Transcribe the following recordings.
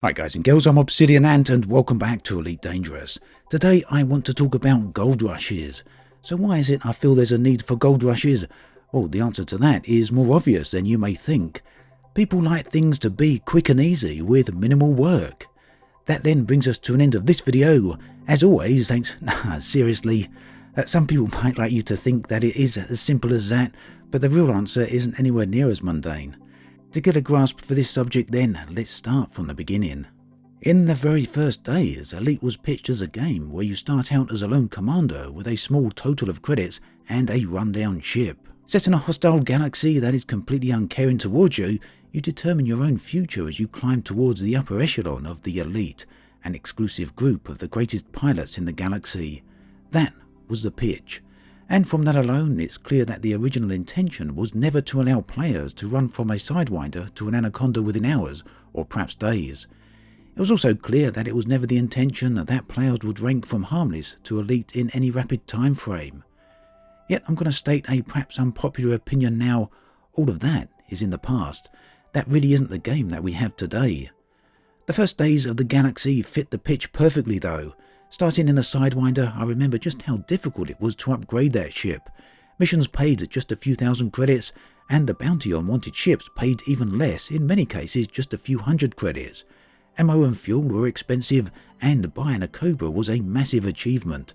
Hi guys and girls, I'm Obsidian Ant and welcome back to Elite Dangerous. Today I want to talk about gold rushes. So why is it I feel there's a need for gold rushes? Well, the answer to that is more obvious than you may think. People like things to be quick and easy with minimal work. That then brings us to an end of this video. As always, thanks. Seriously. Some people might like you to think that it is as simple as that, but the real answer isn't anywhere near as mundane. To get a grasp for this subject then, let's start from the beginning. In the very first days, Elite was pitched as a game where you start out as a lone commander with a small total of credits and a rundown ship. Set in a hostile galaxy that is completely uncaring towards you, you determine your own future as you climb towards the upper echelon of the Elite, an exclusive group of the greatest pilots in the galaxy. That was the pitch. And from that alone, it's clear that the original intention was never to allow players to run from a Sidewinder to an Anaconda within hours, or perhaps days. It was also clear that it was never the intention that players would rank from harmless to elite in any rapid time frame. Yet I'm going to state a perhaps unpopular opinion now. All of that is in the past. That really isn't the game that we have today. The first days of the Galaxy fit the pitch perfectly though. Starting in a Sidewinder, I remember just how difficult it was to upgrade that ship. Missions paid just a few thousand credits, and the bounty on wanted ships paid even less, in many cases just a few hundred credits. Ammo and fuel were expensive, and buying a Cobra was a massive achievement.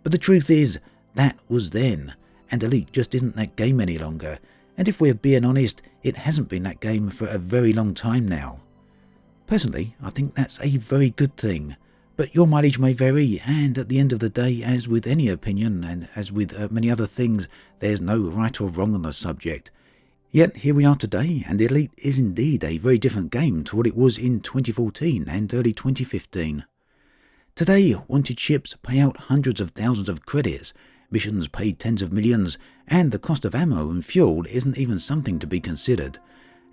But the truth is, that was then, and Elite just isn't that game any longer, and if we're being honest, it hasn't been that game for a very long time now. Personally, I think that's a very good thing. But your mileage may vary, and at the end of the day, as with any opinion, and as with many other things, there's no right or wrong on the subject. Yet here we are today, and Elite is indeed a very different game to what it was in 2014 and early 2015. Today, wanted ships pay out hundreds of thousands of credits, missions pay tens of millions, and the cost of ammo and fuel isn't even something to be considered.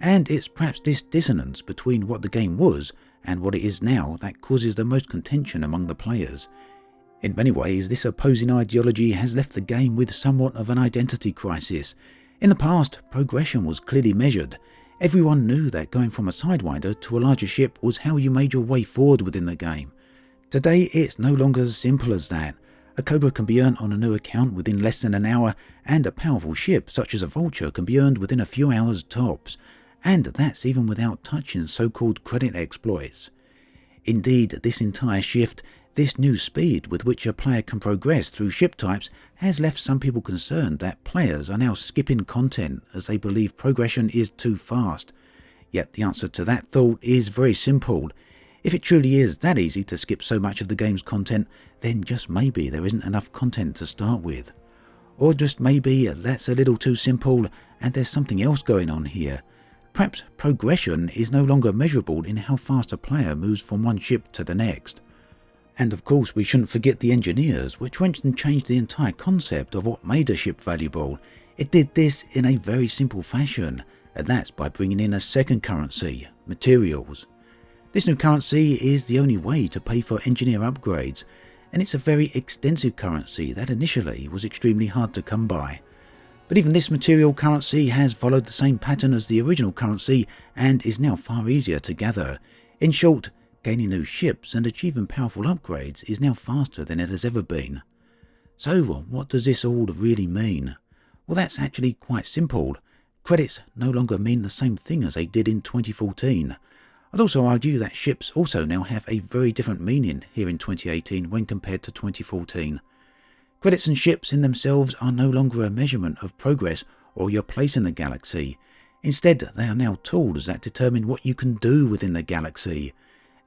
And it's perhaps this dissonance between what the game was and what it is now that causes the most contention among the players. In many ways, this opposing ideology has left the game with somewhat of an identity crisis. In the past, progression was clearly measured. Everyone knew that going from a Sidewinder to a larger ship was how you made your way forward within the game. Today, it's no longer as simple as that. A Cobra can be earned on a new account within less than an hour, and a powerful ship such as a Vulture can be earned within a few hours tops. And that's even without touching so-called credit exploits. Indeed, this entire shift, this new speed with which a player can progress through ship types, has left some people concerned that players are now skipping content as they believe progression is too fast. Yet the answer to that thought is very simple. If it truly is that easy to skip so much of the game's content, then just maybe there isn't enough content to start with. Or just maybe that's a little too simple and there's something else going on here. Perhaps progression is no longer measurable in how fast a player moves from one ship to the next. And of course we shouldn't forget the engineers, which went and changed the entire concept of what made a ship valuable. It did this in a very simple fashion, and that's by bringing in a second currency, materials. This new currency is the only way to pay for engineer upgrades, and it's a very extensive currency that initially was extremely hard to come by. But even this material currency has followed the same pattern as the original currency and is now far easier to gather. In short, gaining new ships and achieving powerful upgrades is now faster than it has ever been. So what does this all really mean? Well, that's actually quite simple. Credits no longer mean the same thing as they did in 2014. I'd also argue that ships also now have a very different meaning here in 2018 when compared to 2014. Credits and ships in themselves are no longer a measurement of progress or your place in the galaxy. Instead, they are now tools that determine what you can do within the galaxy.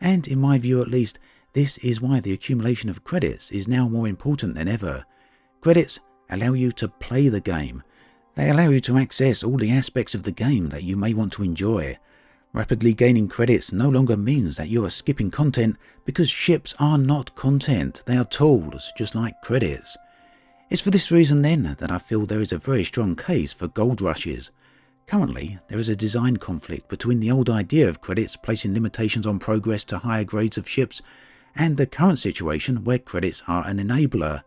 And in my view at least, this is why the accumulation of credits is now more important than ever. Credits allow you to play the game. They allow you to access all the aspects of the game that you may want to enjoy. Rapidly gaining credits no longer means that you are skipping content because ships are not content, they are tools, just like credits. It's for this reason then that I feel there is a very strong case for gold rushes. Currently, there is a design conflict between the old idea of credits placing limitations on progress to higher grades of ships and the current situation where credits are an enabler.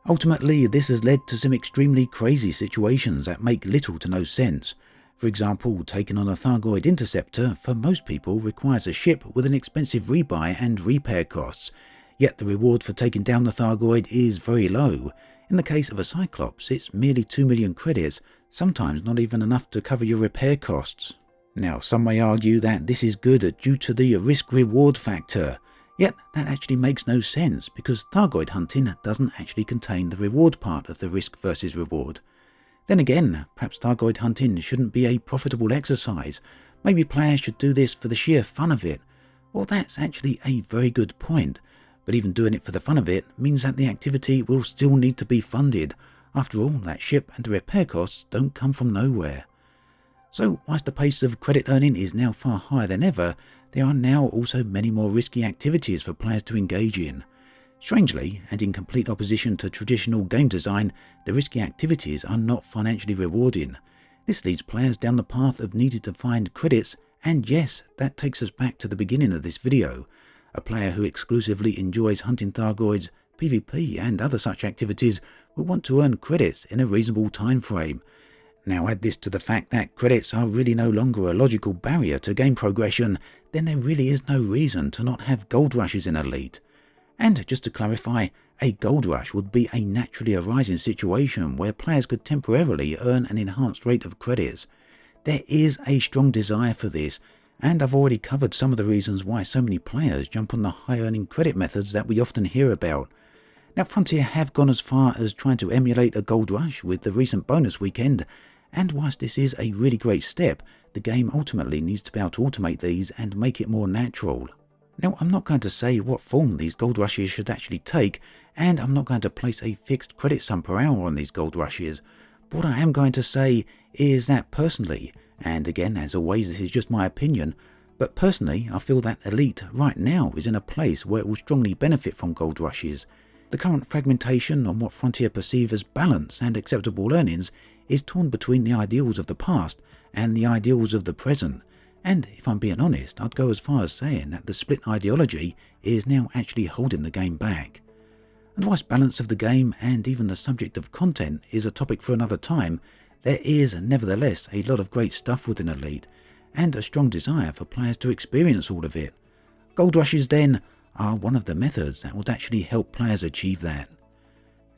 Ultimately, this has led to some extremely crazy situations that make little to no sense. For example, taking on a Thargoid interceptor for most people requires a ship with an expensive rebuy and repair costs, yet the reward for taking down the Thargoid is very low. In the case of a Cyclops, it's merely 2 million credits, sometimes not even enough to cover your repair costs. Now, some may argue that this is good due to the risk-reward factor, yet that actually makes no sense because Thargoid hunting doesn't actually contain the reward part of the risk versus reward. Then again, perhaps Thargoid hunting shouldn't be a profitable exercise. Maybe players should do this for the sheer fun of it. Well, that's actually a very good point, but even doing it for the fun of it means that the activity will still need to be funded. After all, that ship and the repair costs don't come from nowhere. So, whilst the pace of credit earning is now far higher than ever, there are now also many more risky activities for players to engage in. Strangely, and in complete opposition to traditional game design, the risky activities are not financially rewarding. This leads players down the path of needing to find credits, and yes, that takes us back to the beginning of this video. A player who exclusively enjoys hunting Thargoids, PvP and other such activities will want to earn credits in a reasonable time frame. Now add this to the fact that credits are really no longer a logical barrier to game progression, then there really is no reason to not have gold rushes in Elite. And just to clarify, a gold rush would be a naturally arising situation where players could temporarily earn an enhanced rate of credits. There is a strong desire for this, and I've already covered some of the reasons why so many players jump on the high earning credit methods that we often hear about. Now Frontier have gone as far as trying to emulate a gold rush with the recent bonus weekend, and whilst this is a really great step, the game ultimately needs to be able to automate these and make it more natural. Now, I'm not going to say what form these gold rushes should actually take, and I'm not going to place a fixed credit sum per hour on these gold rushes. But what I am going to say is that personally, and again, as always, this is just my opinion, but personally, I feel that Elite right now is in a place where it will strongly benefit from gold rushes. The current fragmentation on what Frontier perceive as balance and acceptable earnings is torn between the ideals of the past and the ideals of the present. And if I'm being honest, I'd go as far as saying that the split ideology is now actually holding the game back. And whilst balance of the game and even the subject of content is a topic for another time, there is nevertheless a lot of great stuff within Elite, and a strong desire for players to experience all of it. Gold rushes then are one of the methods that would actually help players achieve that.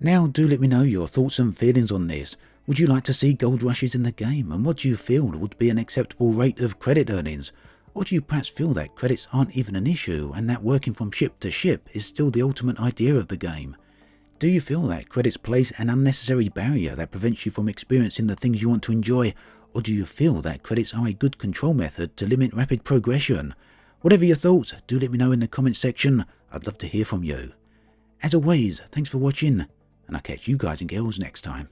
Now do let me know your thoughts and feelings on this. Would you like to see gold rushes in the game, and what do you feel would be an acceptable rate of credit earnings? Or do you perhaps feel that credits aren't even an issue and that working from ship to ship is still the ultimate idea of the game? Do you feel that credits place an unnecessary barrier that prevents you from experiencing the things you want to enjoy, or do you feel that credits are a good control method to limit rapid progression? Whatever your thoughts, do let me know in the comments section. I'd love to hear from you. As always, thanks for watching, and I'll catch you guys and girls next time.